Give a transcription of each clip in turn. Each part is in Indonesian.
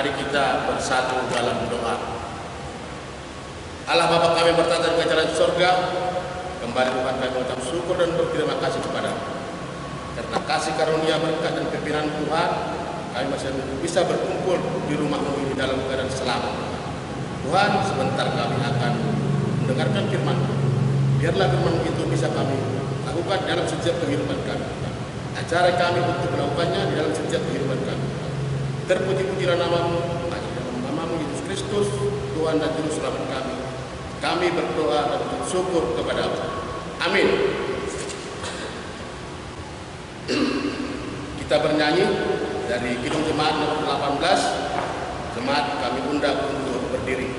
Mari kita bersatu dalam doa. Allah Bapa kami bertata di kerajaan surga, kembali Tuhan kami mengucap syukur dan berterima kasih kepada-Mu. Karena kasih karunia berkat dan pimpinan Tuhan, kami masih bisa berkumpul di rumah-Mu ini dalam keadaan selamat. Tuhan, sebentar kami akan mendengarkan firman-Mu. Biarlah firman-Mu itu bisa kami lakukan dalam setiap kehidupan kami. Acara kami untuk melakukannya di dalam setiap kehidupan kami. Terpuji-pujilah nama-Mu, dalam nama-Mu Yesus Kristus, Tuhan dan Juru Selamat kami. Kami berdoa dan bersyukur kepada-Mu. Amin. Kita bernyanyi dari Kidung Jemaat nomor 18. Jemaat kami undang untuk berdiri.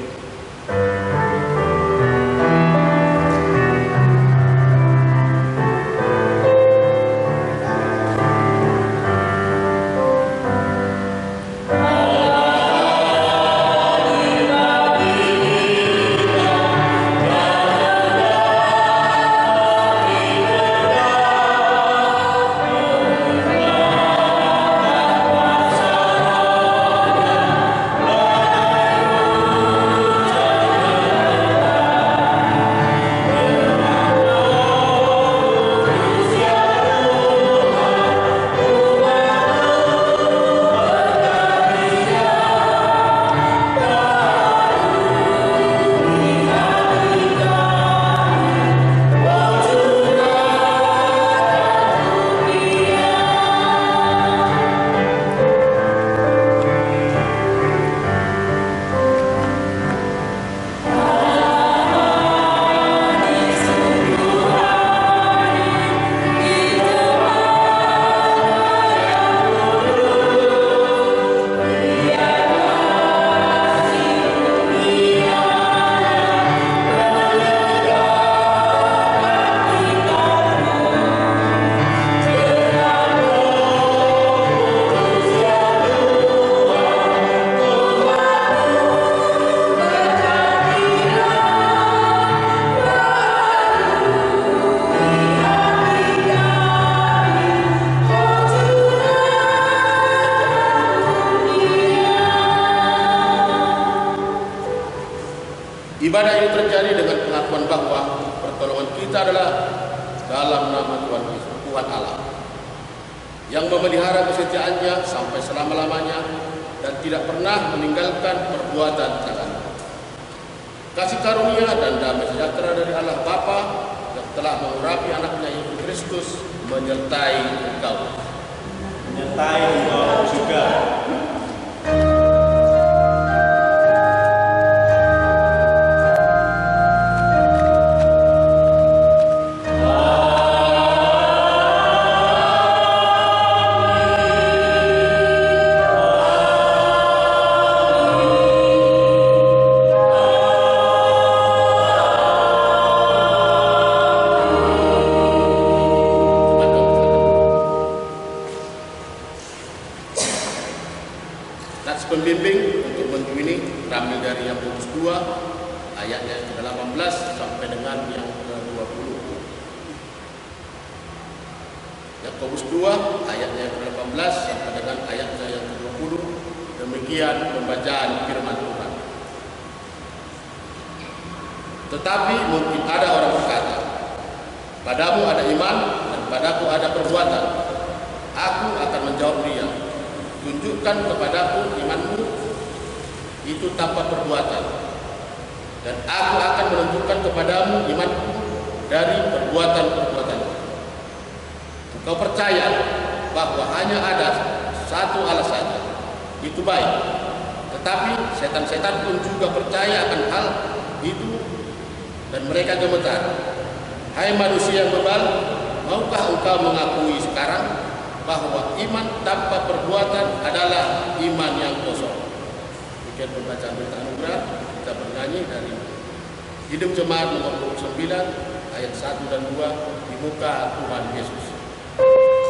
Ibadah ini terjadi dengan pengakuan bahwa pertolongan kita adalah dalam nama Tuhan Yesus, Tuhan Allah, yang memelihara kesetiaannya sampai selama-lamanya dan tidak pernah meninggalkan perbuatan tangannya. Kasih karunia dan damai sejahtera dari Allah Bapa yang telah mengurapi anaknya Yesus Kristus menyertai engkau. Menyertai engkau juga. Nats pembimbing untuk minggu ini terambil dari Yakobus 2 ayatnya yang ke-18 sampai dengan yang ke-20. Yakobus 2 ayatnya yang ke-18 sampai dengan ayatnya yang ke-20. Demikian pembacaan firman Tuhan. Tetapi mungkin ada orang berkata, padamu ada iman dan padaku ada perbuatan. Aku akan menjawab dia, tunjukkan kepadaku imanmu itu tanpa perbuatan, dan aku akan menunjukkan kepadamu imanku dari perbuatan-perbuatan. Engkau percaya bahwa hanya ada satu Allah saja, itu baik. Tetapi setan-setan pun juga percaya akan hal itu, dan mereka gemetar. Hai manusia yang bebal, maukah engkau mengakui sekarang bahwa iman tanpa perbuatan adalah iman yang kosong? Demikian pembacaan berita anugerah. Kita bernyanyi dari Hidup Jemaat nomor 29 ayat 1 dan 2 di muka Tuhan Yesus. Yesus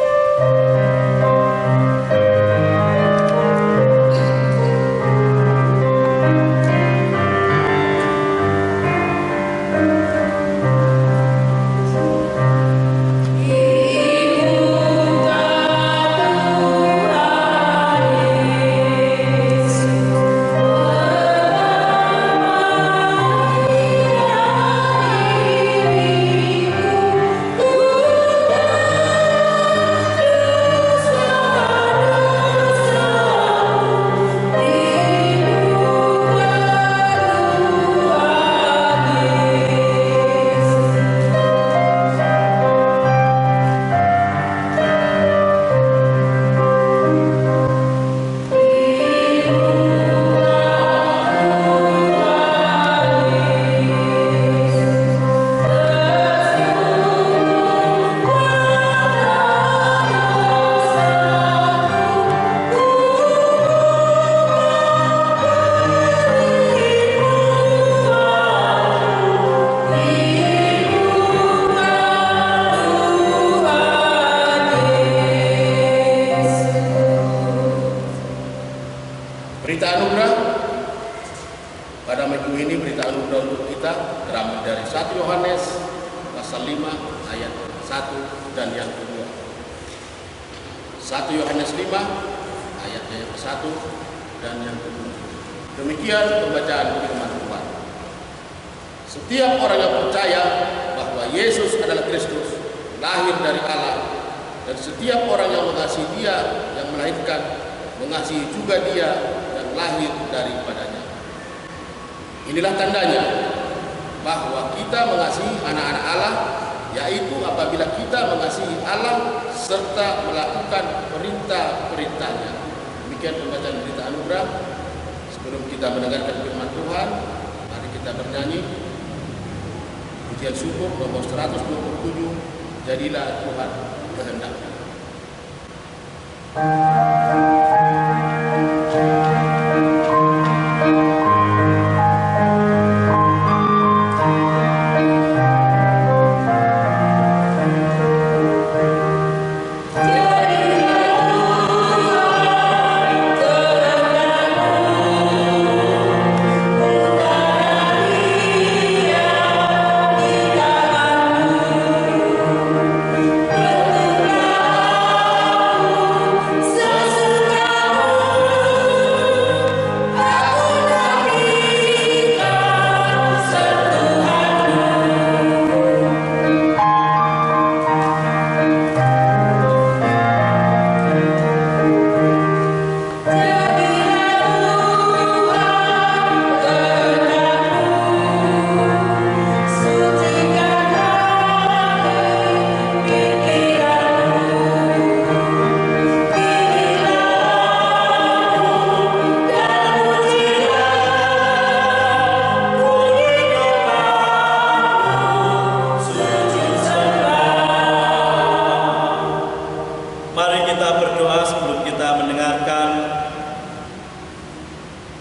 1 Yohanes pasal 5 ayat 1 dan yang kedua. 1 Yohanes 5 ayat yang ke-1 dan yang kedua. Demikian pembacaan firman Tuhan. Setiap orang yang percaya bahwa Yesus adalah Kristus, lahir dari Allah, dan setiap orang yang mengasihi Dia yang melahirkan, mengasihi juga Dia yang lahir daripadanya. Inilah tandanya bahwa kita mengasihi anak-anak Allah, yaitu apabila kita mengasihi Allah serta melakukan perintah-perintahnya. Demikian pembacaan berita anugerah. Sebelum kita mendengarkan firman Tuhan, mari kita bernyanyi pujian syukur nomor 127, Jadilah Tuhan kehendakmu.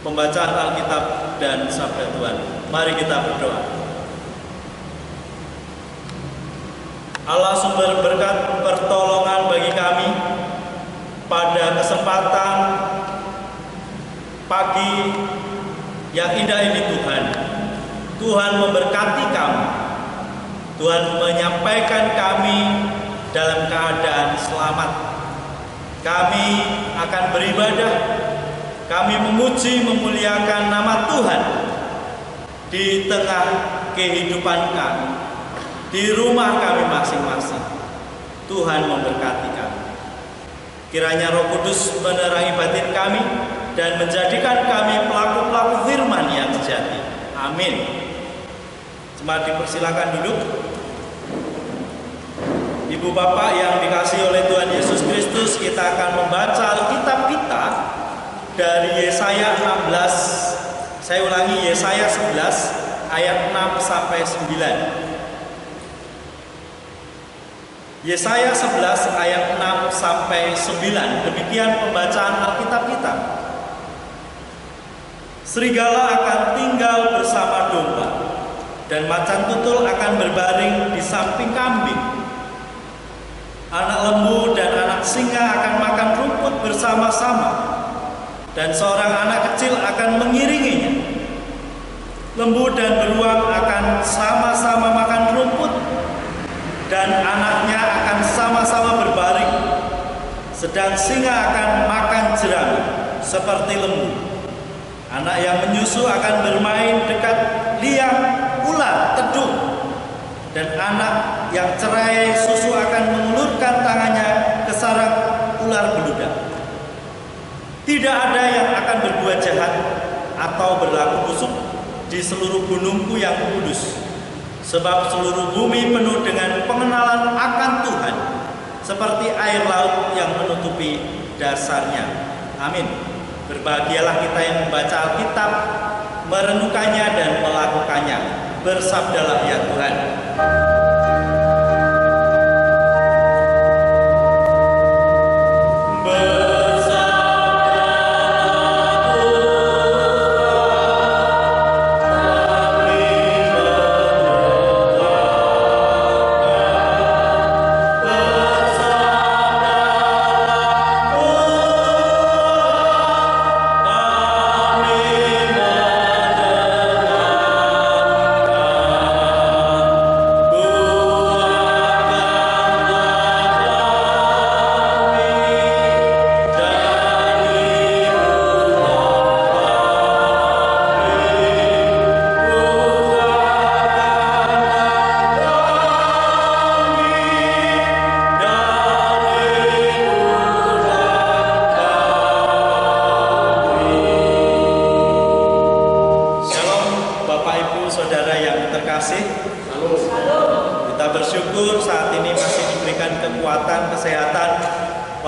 Pembacaan Alkitab dan Sabda Tuhan. Mari kita berdoa. Allah sumber berkat pertolongan bagi kami pada kesempatan pagi yang indah ini Tuhan. Tuhan memberkati kami. Tuhan menyampaikan kami dalam keadaan selamat. Kami akan beribadah. Kami memuji, memuliakan nama Tuhan di tengah kehidupan kami, di rumah kami masing-masing. Tuhan memberkati kami. Kiranya Roh Kudus menerangi batin kami dan menjadikan kami pelaku-pelaku firman yang sejati. Amin. Jemaat dipersilakan duduk. Ibu Bapak yang dikasihi oleh Tuhan Yesus Kristus, kita akan membaca Alkitab kita dari Yesaya 16, saya ulangi, Yesaya 11 ayat 6 sampai 9. Yesaya 11 ayat 6 sampai 9. Demikian pembacaan Alkitab kita. Serigala akan tinggal bersama domba, dan macan tutul akan berbaring di samping kambing. Anak lembu dan anak singa akan makan rumput bersama-sama, dan seorang anak kecil akan mengiringinya. Lembu dan beruang akan sama-sama makan rumput, dan anaknya akan sama-sama berbaring. Sedang singa akan makan jerami seperti lembu. Anak yang menyusu akan bermain dekat liang ular tedung, dan anak yang cerai susu akan mengulurkan tangannya ke sarang ular beludak. Tidak ada yang akan berbuat jahat atau berlaku busuk di seluruh gunungku yang kudus, sebab seluruh bumi penuh dengan pengenalan akan Tuhan, seperti air laut yang menutupi dasarnya. Amin. Berbahagialah kita yang membaca Alkitab, merenungkannya dan melakukannya. Bersabdalah ya Tuhan.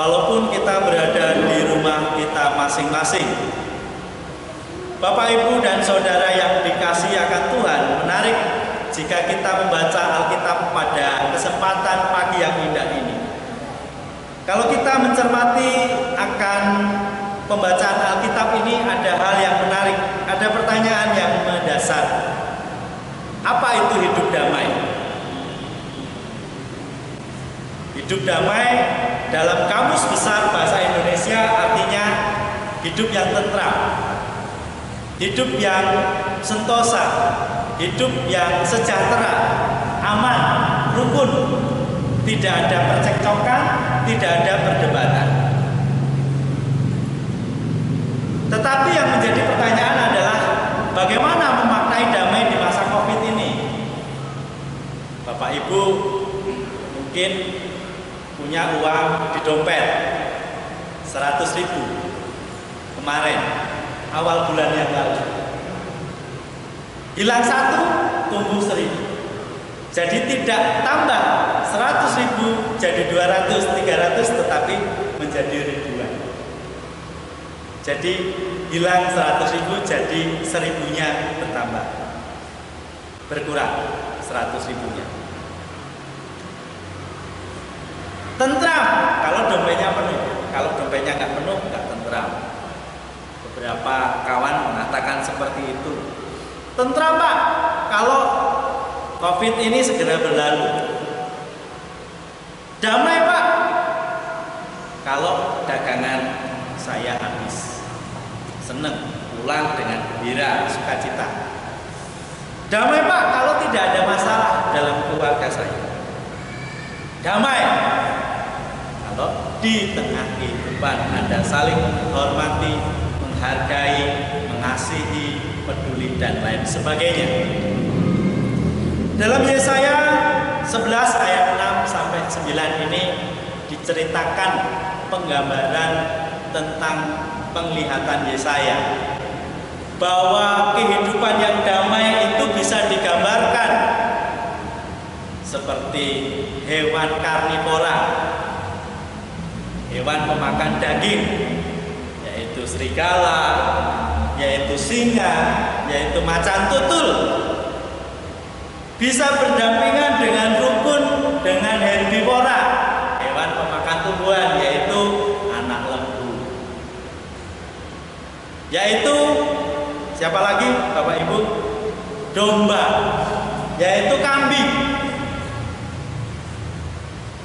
walaupun kita berada di rumah kita masing-masing. Bapak, Ibu, dan Saudara yang dikasihi akan Tuhan, menarik jika kita membaca Alkitab pada kesempatan pagi yang indah ini. Kalau kita mencermati akan pembacaan Alkitab ini, ada hal yang menarik, ada pertanyaan yang mendasar. Apa itu hidup damai? Hidup damai dalam Kamus Besar Bahasa Indonesia artinya hidup yang tentram, hidup yang sentosa, hidup yang sejahtera, aman, rukun, tidak ada percekcokan, tidak ada perdebatan. Tetapi yang menjadi pertanyaan adalah bagaimana memaknai damai di masa Covid ini? Bapak Ibu mungkin punya uang di dompet 100.000 kemarin awal bulan yang lalu. Hilang 1, tumbuh 1.000. Jadi tidak tambah 100.000 jadi 200, 300, tetapi menjadi ribuan. Jadi hilang 100.000 jadi 1.000-nya bertambah, berkurang 100.000-nya. Tentram kalau dompetnya penuh, kalau dompetnya nggak penuh nggak tentram. Beberapa kawan mengatakan seperti itu. Tentram Pak, kalau Covid ini segera berlalu. Damai Pak, kalau dagangan saya habis. Seneng, pulang dengan gembira, sukacita. Damai Pak, kalau tidak ada masalah dalam keluarga saya. Damai kalau di tengah kehidupan Anda saling menghormati, menghargai, mengasihi, peduli, dan lain sebagainya. Dalam Yesaya 11 ayat 6 sampai 9 ini diceritakan penggambaran tentang penglihatan Yesaya, bahwa kehidupan yang damai itu bisa digambarkan seperti hewan karnivora, hewan pemakan daging, yaitu serigala, yaitu singa, yaitu macan tutul, bisa berdampingan dengan rukun dengan herbivora, hewan pemakan tumbuhan, yaitu anak lembu, yaitu siapa lagi Bapak Ibu? Domba, yaitu kambing,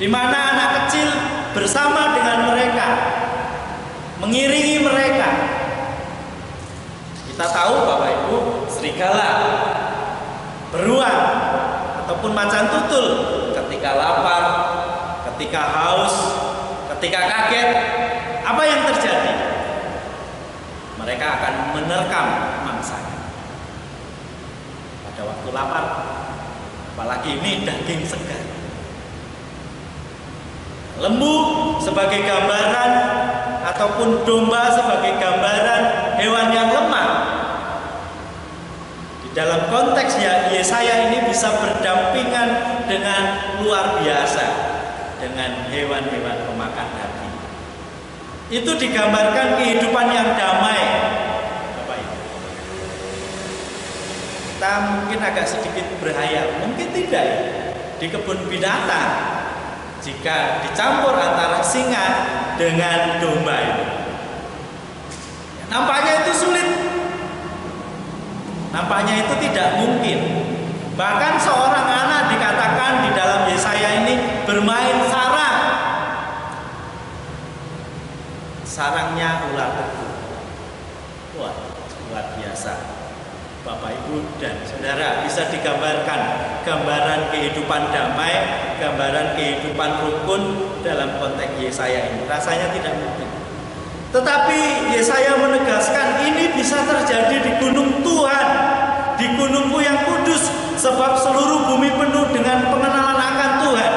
di mana anak kecil bersama dengan mereka, mengiringi mereka. Kita tahu Bapak Ibu, serigala, beruang, ataupun macan tutul ketika lapar, ketika haus, ketika kaget, apa yang terjadi? Mereka akan menerkam mangsanya. Pada waktu lapar, apalagi ini daging segar. Lembu sebagai gambaran ataupun domba sebagai gambaran hewan yang lemah. Di dalam konteks Yesaya ini bisa berdampingan dengan luar biasa dengan hewan-hewan pemakan daging. Itu digambarkan kehidupan yang damai, Bapak Ibu. Kita mungkin agak sedikit berhayal, mungkin tidak ya, di kebun binatang jika dicampur antara singa dengan domba itu. Nampaknya itu sulit. Nampaknya itu tidak mungkin. Bahkan seorang anak dikatakan di dalam Yesaya ini bermain sarang. Sarangnya ular kebo. Wah, luar biasa. Bapak Ibu dan Saudara, bisa digambarkan gambaran kehidupan damai, gambaran kehidupan rukun dalam konteks Yesaya ini. Rasanya tidak mungkin. Tetapi Yesaya menegaskan ini bisa terjadi di gunung Tuhan, di gunungku yang kudus, sebab seluruh bumi penuh dengan pengenalan akan Tuhan.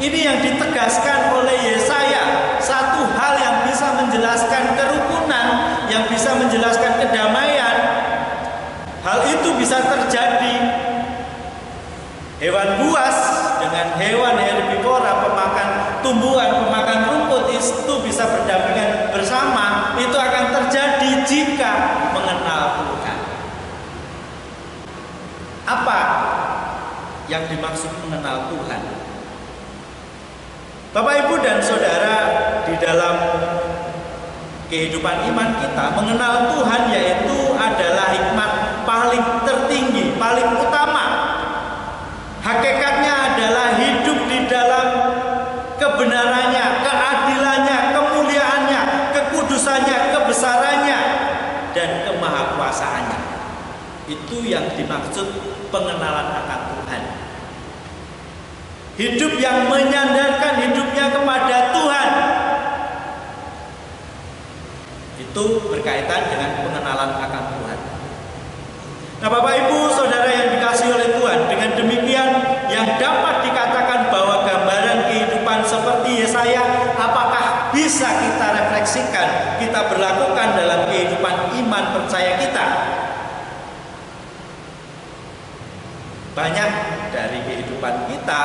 Ini yang ditegaskan oleh Yesaya, satu hal yang bisa menjelaskan kerukunan, yang bisa menjelaskan kedamaian. Hal itu bisa terjadi. Hewan buas dengan hewan herbivora, pemakan tumbuhan, pemakan rumput, itu bisa berdampingan bersama, itu akan terjadi jika mengenal Tuhan. Apa yang dimaksud mengenal Tuhan? Bapak, Ibu, dan Saudara, di dalam kehidupan iman kita, mengenal Tuhan yaitu adalah hikmat paling tertinggi, paling utama. Hakikatnya adalah hidup di dalam kebenarannya, keadilannya, kemuliaannya, kekudusannya, kebesarannya, dan kemahakuasaannya. Itu yang dimaksud pengenalan akan Tuhan. Hidup yang menyandarkan hidupnya kepada Tuhan. Itu berkaitan dengan pengenalan akan Tuhan. Nah, Bapak, Ibu, Saudara yang dikasihi oleh Tuhan, dengan demikian yang dapat dikatakan bahwa gambaran kehidupan seperti Yesaya apakah bisa kita refleksikan, kita berlakukan dalam kehidupan iman percaya kita? Banyak dari kehidupan kita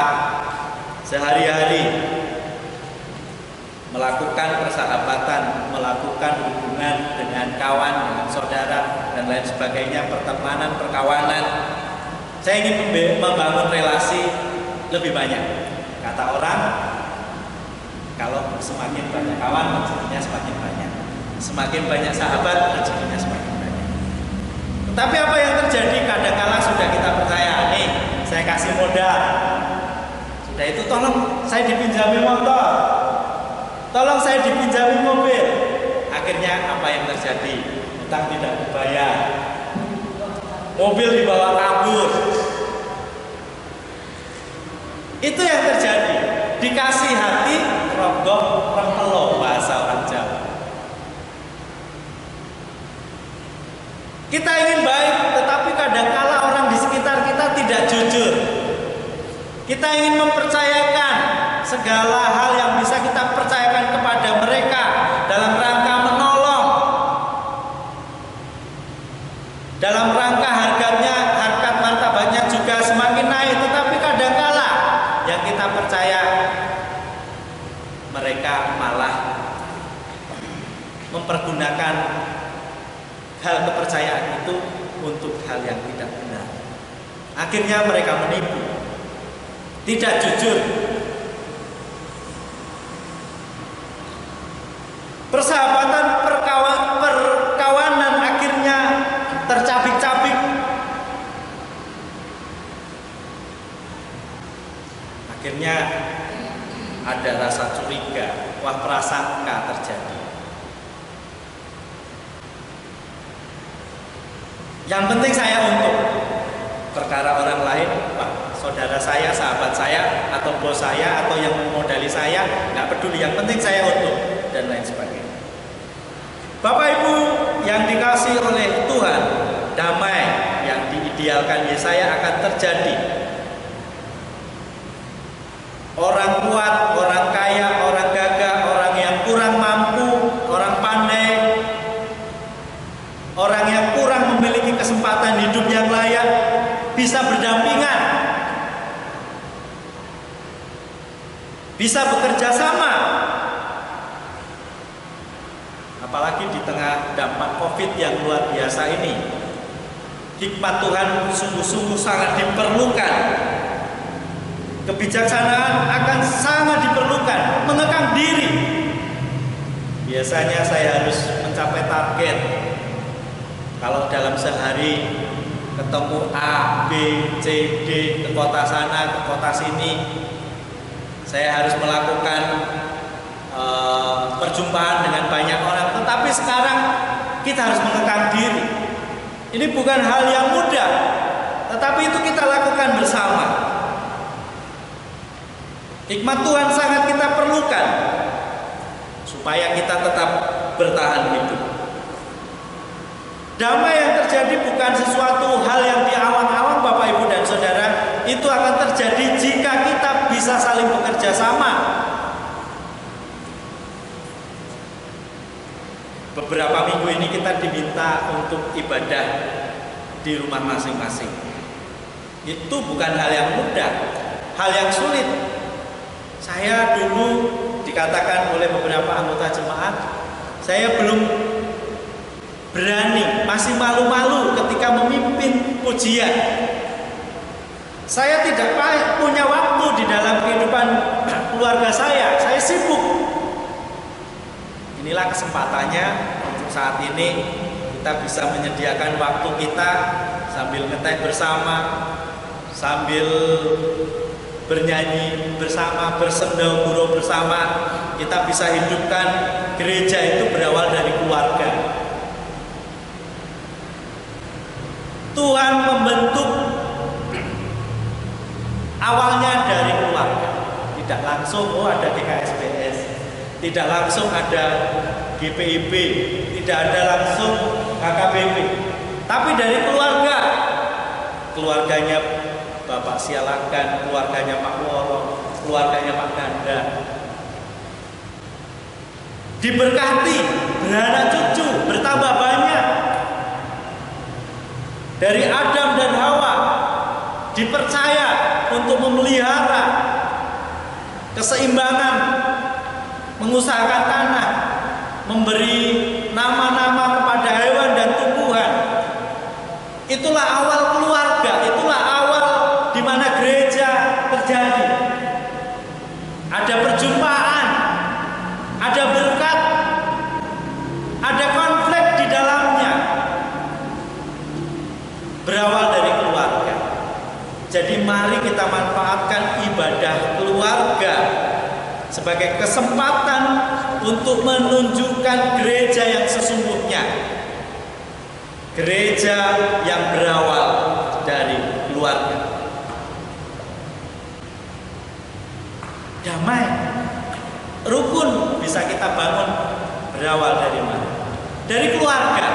sehari-hari melakukan persahabatan, melakukan hubungan dengan kawan, dengan saudara, dan lain sebagainya, pertemanan, perkawanan. Saya ingin membangun relasi lebih banyak. Kata orang, kalau semakin banyak kawan, rezekinya semakin banyak. Semakin banyak sahabat, rezekinya semakin banyak. Tetapi apa yang terjadi kadang-kala sudah kita percaya, nih, saya kasih modal. Sudah itu tolong saya dipinjami motor. Tolong saya dipinjami mobil. Akhirnya apa yang terjadi? Utang tidak dibayar. Mobil dibawa kabur. Itu yang terjadi. Dikasih hati, rogoh rempelo, bahasa orang Jawa. Kita ingin baik, tetapi kadang-kala orang di sekitar kita tidak jujur. Kita ingin mempercayakan segala hal yang bisa kita percayakan kepada mereka dalam rangka menolong, dalam rangka harkat martabatnya juga semakin naik. Tetapi kadang-kala yang kita percaya mereka malah mempergunakan hal kepercayaan itu untuk hal yang tidak benar. Akhirnya mereka menipu, tidak jujur. Persahabatan, perkawanan akhirnya tercabik-cabik. Akhirnya ada rasa curiga, prasangka terjadi. Yang penting saya untung. Perkara orang lain, wah, saudara saya, sahabat saya, atau bos saya, atau yang memodali saya, nggak peduli. Yang penting saya untung, dan lain sebagainya. Bapak, Ibu yang dikasihi oleh Tuhan, damai yang diidealkan Yesaya akan terjadi. Orang kuat, orang kaya, orang gagah, orang yang kurang mampu, orang pandai, orang yang kurang memiliki kesempatan hidup yang layak bisa berdampingan, bisa bekerja sama. Apalagi di tengah dampak COVID yang luar biasa ini, hikmat Tuhan sungguh-sungguh sangat diperlukan. Kebijaksanaan akan sangat diperlukan, mengekang diri. Biasanya saya harus mencapai target. Kalau dalam sehari ketemu A, B, C, D, ke kota sana, ke kota sini, saya harus melakukan perjumpaan dengan banyak orang. Tetapi sekarang kita harus mengekang diri. Ini bukan hal yang mudah, tetapi itu kita lakukan bersama. Hikmat Tuhan sangat kita perlukan supaya kita tetap bertahan hidup. Damai yang terjadi bukan sesuatu hal yang di awang-awang, Bapak, Ibu, dan Saudara. Itu akan terjadi jika kita bisa saling bekerja sama. Beberapa minggu ini kita diminta untuk ibadah di rumah masing-masing. Itu bukan hal yang mudah, hal yang sulit. Saya dulu dikatakan oleh beberapa anggota jemaat, saya belum berani, masih malu-malu ketika memimpin pujian. Saya tidak punya waktu di dalam kehidupan keluarga saya sibuk. Inilah kesempatannya untuk saat ini kita bisa menyediakan waktu kita sambil ngeteh bersama, sambil bernyanyi bersama, bersendau-gurau bersama. Kita bisa hidupkan gereja itu berawal dari keluarga. Tuhan membentuk awalnya dari keluarga. Tidak langsung ada GKSBS, tidak langsung ada GPIB, tidak ada langsung KKBP, tapi dari keluarga. Keluarganya Bapak Sialakan, keluarganya Pak Woro, keluarganya Pak Ganda, diberkati, beranak cucu, bertambah banyak. Dari Adam dan Hawa dipercaya untuk memelihara keseimbangan, mengusahakan tanah, memberi nama-nama kepada hewan dan tumbuhan. Itulah awal keluarga, itulah awal di mana gereja terjadi. Ada perjumpaan, ada berkat, ada konflik di dalamnya. Berawal dari keluarga. Jadi mari kita manfaatkan ibadah keluarga sebagai kesempatan untuk menunjukkan gereja yang sesungguhnya. Gereja yang berawal dari keluarga. Damai, rukun bisa kita bangun berawal dari mana? Dari keluarga.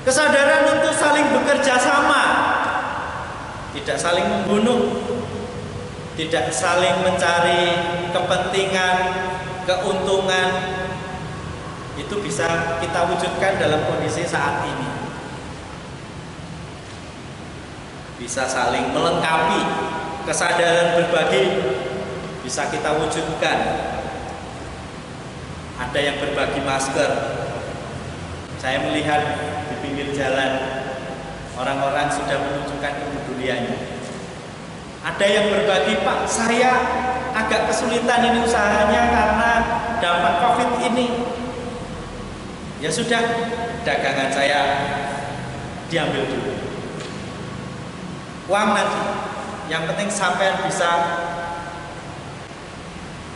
Kesadaran untuk saling bekerja sama, tidak saling membunuh, tidak saling mencari kepentingan, keuntungan. Itu bisa kita wujudkan dalam kondisi saat ini. Bisa saling melengkapi, kesadaran berbagi bisa kita wujudkan. Ada yang berbagi masker. Saya melihat di pinggir jalan orang-orang sudah menunjukkan kepeduliannya. Ada yang berbagi, Pak, saya agak kesulitan ini usahanya karena dampak COVID ini. Ya sudah, dagangan saya diambil dulu. Uang nanti, yang penting sampai bisa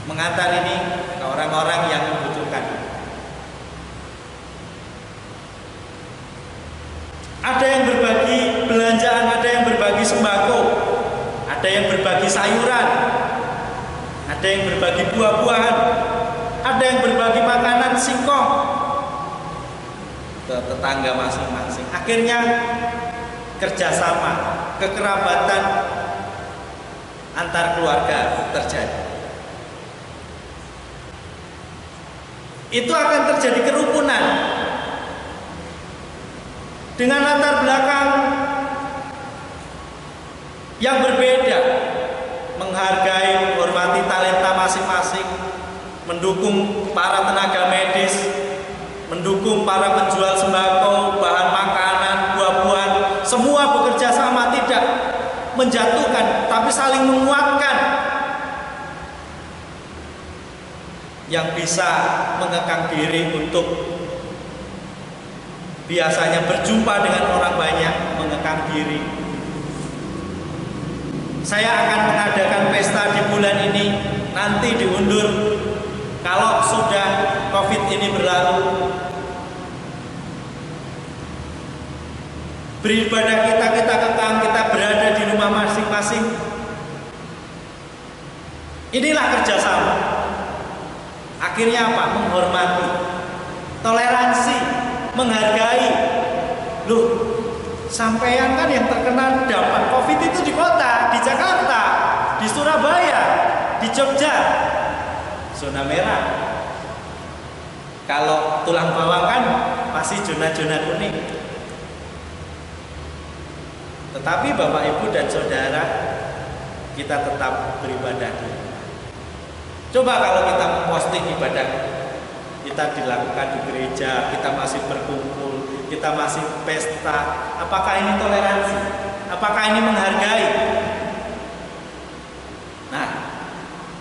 mengantar ini ke orang-orang yang membutuhkan. Ada yang berbagi belanjaan, ada yang berbagi sembako, ada yang berbagi sayuran, ada yang berbagi buah-buahan, ada yang berbagi makanan singkong ke tetangga masing-masing. Akhirnya kerjasama, kekerabatan antar keluarga terjadi. Itu akan terjadi kerukunan dengan latar belakang yang berbeda, menghargai, menghormati talenta masing-masing, mendukung para tenaga medis, mendukung para penjual sembako, bahan makanan, buah-buahan, semua bekerja sama, tidak menjatuhkan, tapi saling menguatkan. Yang bisa mengekang diri untuk biasanya berjumpa dengan orang banyak, mengekang diri. Saya akan mengadakan pesta di bulan ini, nanti diundur kalau sudah COVID ini berlalu. Beribadah kita kekang, kita berada di rumah masing-masing. Inilah kerjasama. Akhirnya apa? Menghormati, toleransi, menghargai. Loh, sampean kan yang terkena dampak COVID itu di kota, di Jakarta, di Surabaya, di Jogja, zona merah. Kalau tulang bawang kan masih zona-zona kuning. Tetapi Bapak, Ibu, dan Saudara, kita tetap beribadah. Coba kalau kita posting ibadah kita dilakukan di gereja, kita masih berkumpul, kita masih pesta, apakah ini toleransi? Apakah ini menghargai? Nah,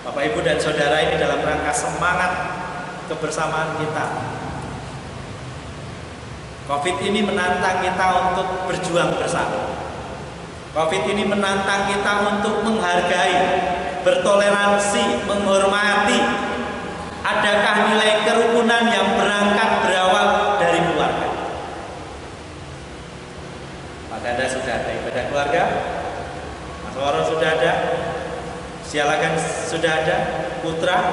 Bapak Ibu dan Saudara, ini dalam rangka semangat kebersamaan kita. Covid ini menantang kita untuk berjuang bersama. Covid ini menantang kita untuk menghargai, bertoleransi, menghormati. Adakah nilai kerukunan yang berangkat berawal dari keluarga? Pak Ganda sudah ada ibadah keluarga, Mas Waro sudah ada, Sialagan sudah ada, Putra,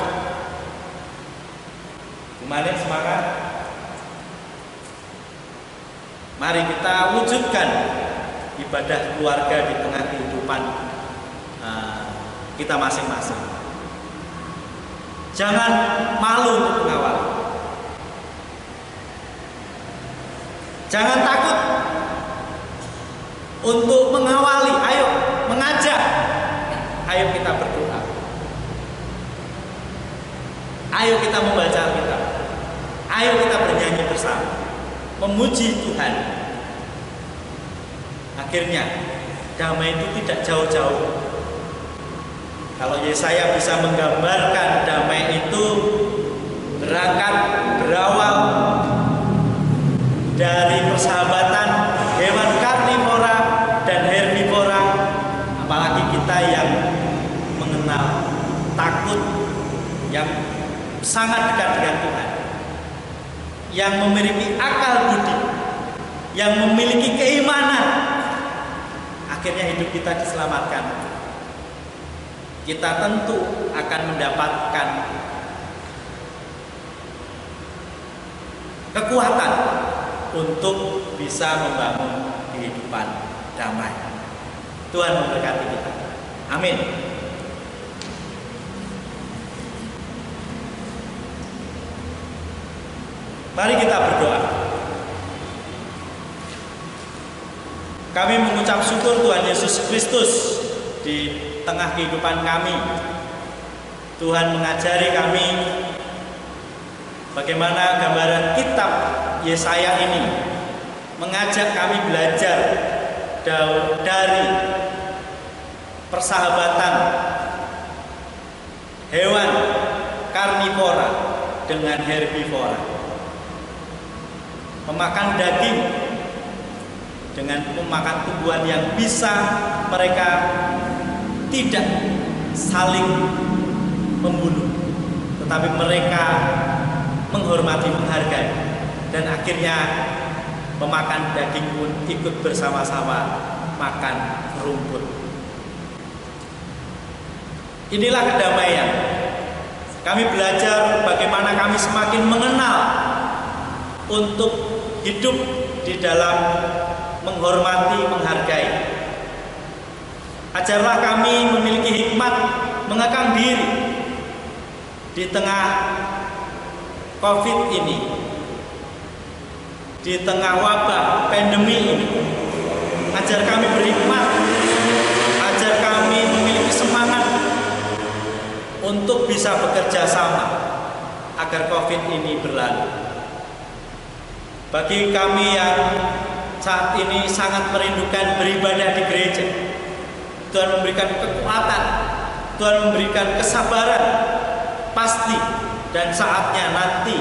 Kumanin semangat. Mari kita wujudkan ibadah keluarga di tengah kehidupan kita masing-masing. Jangan malu untuk mengawal. Jangan takut untuk mengawali. Ayo mengajak. Ayo kita berdoa. Ayo kita membaca Alkitab. Ayo kita bernyanyi bersama, memuji Tuhan. Akhirnya damai itu tidak jauh-jauh. Kalau Yesaya bisa menggambarkan damai itu berawal dari persahabatan hewan karnivora dan herbivora, apalagi kita yang mengenal takut, yang sangat dekat dengan Tuhan, yang memiliki akal budi, yang memiliki keimanan, akhirnya hidup kita diselamatkan. Kita tentu akan mendapatkan kekuatan untuk bisa membangun kehidupan damai. Tuhan memberkati kita. Amin. Mari kita berdoa. Kami mengucap syukur Tuhan Yesus Kristus di tengah kehidupan kami. Tuhan mengajari kami bagaimana gambaran kitab Yesaya ini mengajak kami belajar dari persahabatan hewan karnivora dengan herbivora, memakan daging dengan memakan tumbuhan yang bisa mereka tidak saling membunuh, tetapi mereka menghormati, menghargai, dan akhirnya memakan daging pun ikut bersama-sama makan rumput. Inilah kedamaian. Kami belajar bagaimana kami semakin mengenal untuk hidup di dalam menghormati, menghargai. Ajarlah kami memiliki hikmat mengekang diri di tengah Covid ini, di tengah wabah pandemi ini. Ajar kami berhikmat, ajar kami memiliki semangat untuk bisa bekerja sama agar Covid ini berlalu. Bagi kami yang saat ini sangat merindukan beribadah di gereja, Tuhan memberikan kekuatan, Tuhan memberikan kesabaran, pasti dan saatnya nanti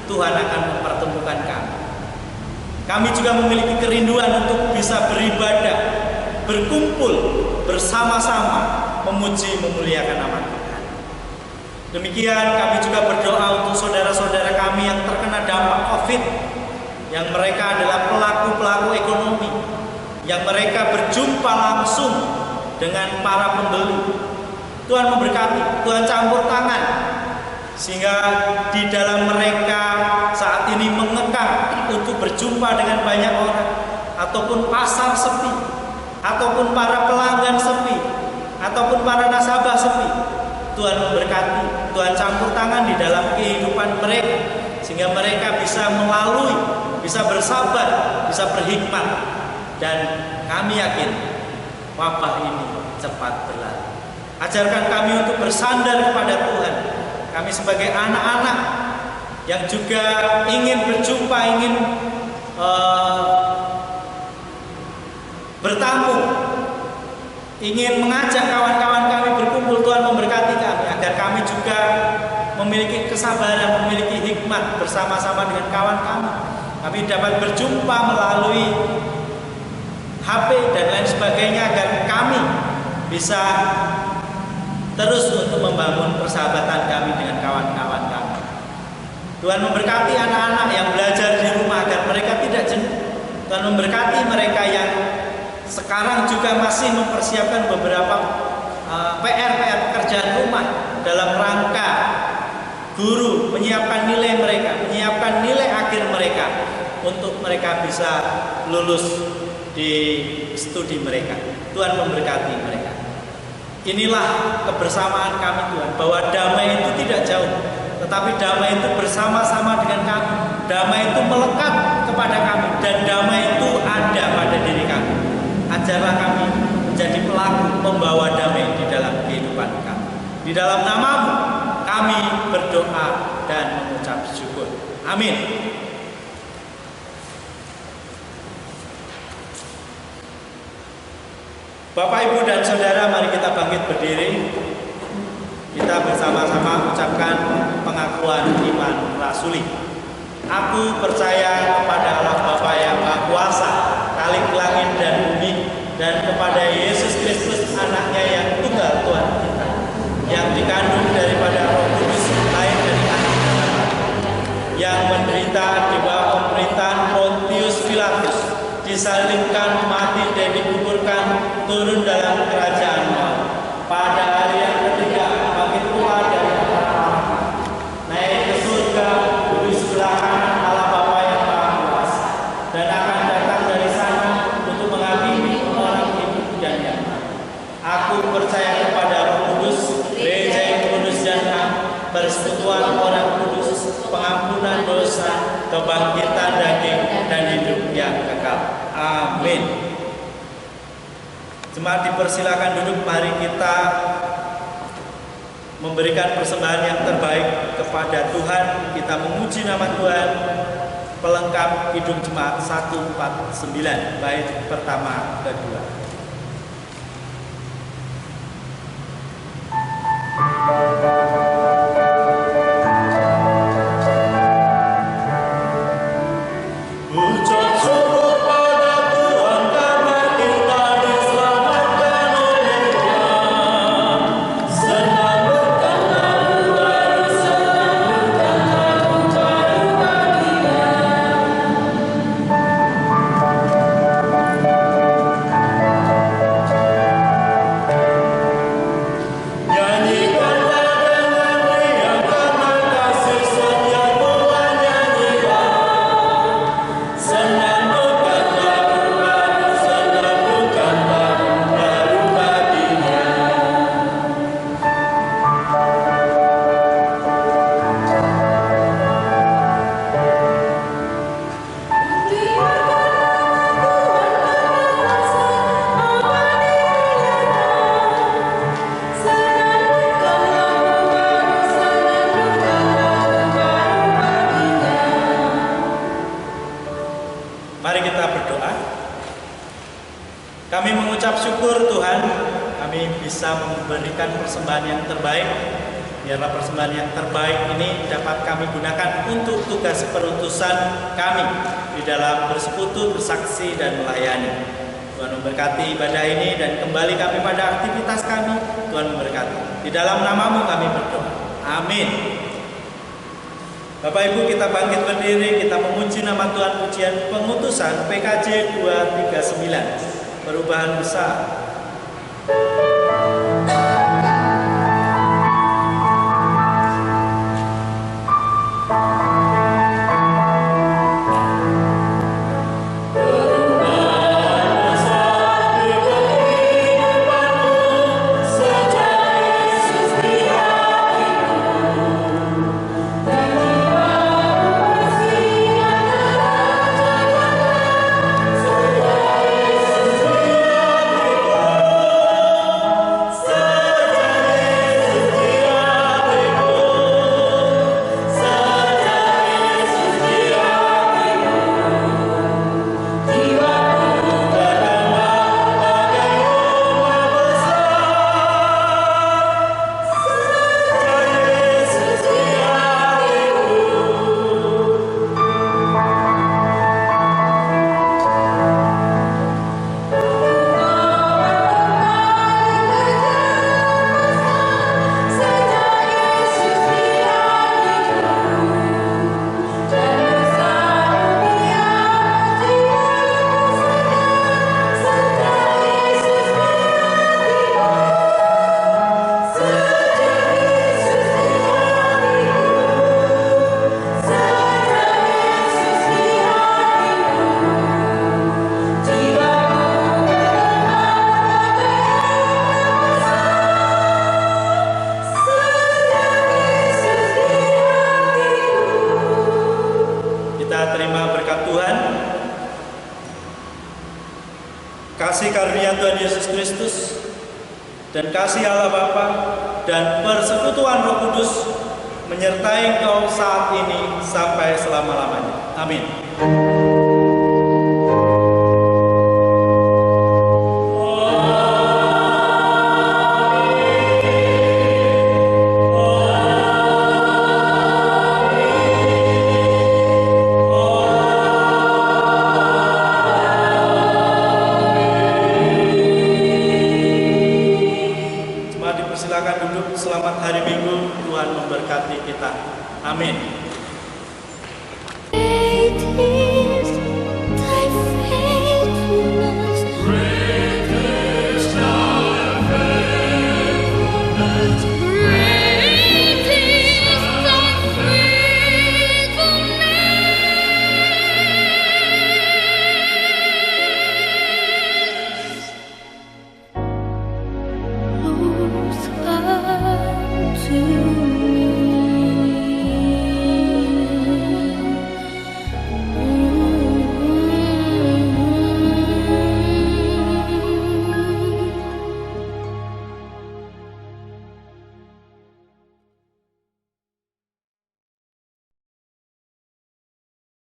Tuhan akan mempertemukan kami. Kami juga memiliki kerinduan untuk bisa beribadah, berkumpul bersama-sama, memuji, memuliakan nama Tuhan. Demikian kami juga berdoa untuk saudara-saudara kami yang terkena dampak Covid, yang mereka adalah pelaku-pelaku ekonomi, yang mereka berjumpa langsung dengan para pembeli. Tuhan memberkati, Tuhan campur tangan, sehingga di dalam mereka saat ini mengekang untuk berjumpa dengan banyak orang, ataupun pasar sepi, ataupun para pelanggan sepi, ataupun para nasabah sepi. Tuhan memberkati, Tuhan campur tangan di dalam kehidupan mereka, sehingga mereka bisa melalui, bisa bersabar, bisa berhikmat. Dan kami yakin wabah ini cepat berlalu. Ajarkan kami untuk bersandar kepada Tuhan. Kami sebagai anak-anak yang juga ingin berjumpa, ingin bertamu, ingin mengajak kawan-kawan kami berkumpul. Tuhan memberkati kami agar kami juga memiliki kesabaran, memiliki hikmat bersama-sama dengan kawan kami. Kami dapat berjumpa melalui HP dan lain sebagainya agar kami bisa terus untuk membangun persahabatan kami dengan kawan-kawan kami. Tuhan memberkati anak-anak yang belajar di rumah agar mereka tidak jenuh. Tuhan memberkati mereka yang sekarang juga masih mempersiapkan beberapa PR pekerjaan rumah dalam rangka guru menyiapkan nilai mereka, menyiapkan nilai akhir mereka untuk mereka bisa lulus di studi mereka. Tuhan memberkati mereka. Inilah kebersamaan kami Tuhan, bahwa damai itu tidak jauh, tetapi damai itu bersama-sama dengan kami. Damai itu melekat kepada kami, dan damai itu ada pada diri kami. Ajarlah kami menjadi pelaku membawa damai di dalam kehidupan kami. Di dalam nama-Mu kami berdoa dan mengucap syukur. Amin. Bapak, Ibu, dan Saudara, mari kita bangkit berdiri. Kita bersama-sama mengucapkan pengakuan iman rasuli. Aku percaya kepada Allah Bapa yang Maha Kuasa, Khalik langit dan bumi, dan kepada Yesus Kristus, anaknya yang tunggal Tuhan kita, yang dikandung daripada Roh Kudus, lahir dari anak Maria, yang menderita di bawah pemerintahan Pontius Pilatus, disalibkan, mati, dan dikuburkan, turun dalam kerajaan maut. Pada hari yang ketiga bangkit pula dari antara mati, naik ke surga, duduk sebelah kanan Allah Bapa yang Maha Kuasa, dan akan datang dari sana untuk menghakimi orang hidup dan yang mati. Aku percaya kepada Roh Kudus, gereja yang kudus dan am, persekutuan orang kudus, pengampunan dosa, kebangkitan daging, dan hidup yang kekal. Amin. Jemaat dipersilakan duduk. Mari kita memberikan persembahan yang terbaik kepada Tuhan. Kita memuji nama Tuhan. Pelengkap Kidung Jemaat 149 bait pertama kedua. Kami mengucap syukur Tuhan, kami bisa memberikan persembahan yang terbaik. Biarlah persembahan yang terbaik ini dapat kami gunakan untuk tugas perutusan kami di dalam bersekutu, bersaksi, dan melayani. Tuhan memberkati ibadah ini dan kembali kami pada aktivitas kami. Tuhan memberkati. Di dalam nama-Mu kami berdoa. Amin. Bapak Ibu, kita bangkit berdiri, kita memuji nama Tuhan. Pujian pengutusan PKJ 239. Perubahan besar. kasihnya Tuhan Yesus Kristus dan kasih Allah Bapa dan persekutuan Roh Kudus menyertai engkau saat ini sampai selama-lamanya. Amin. Silakan duduk. Selamat hari Minggu. Tuhan memberkati kita. Amin.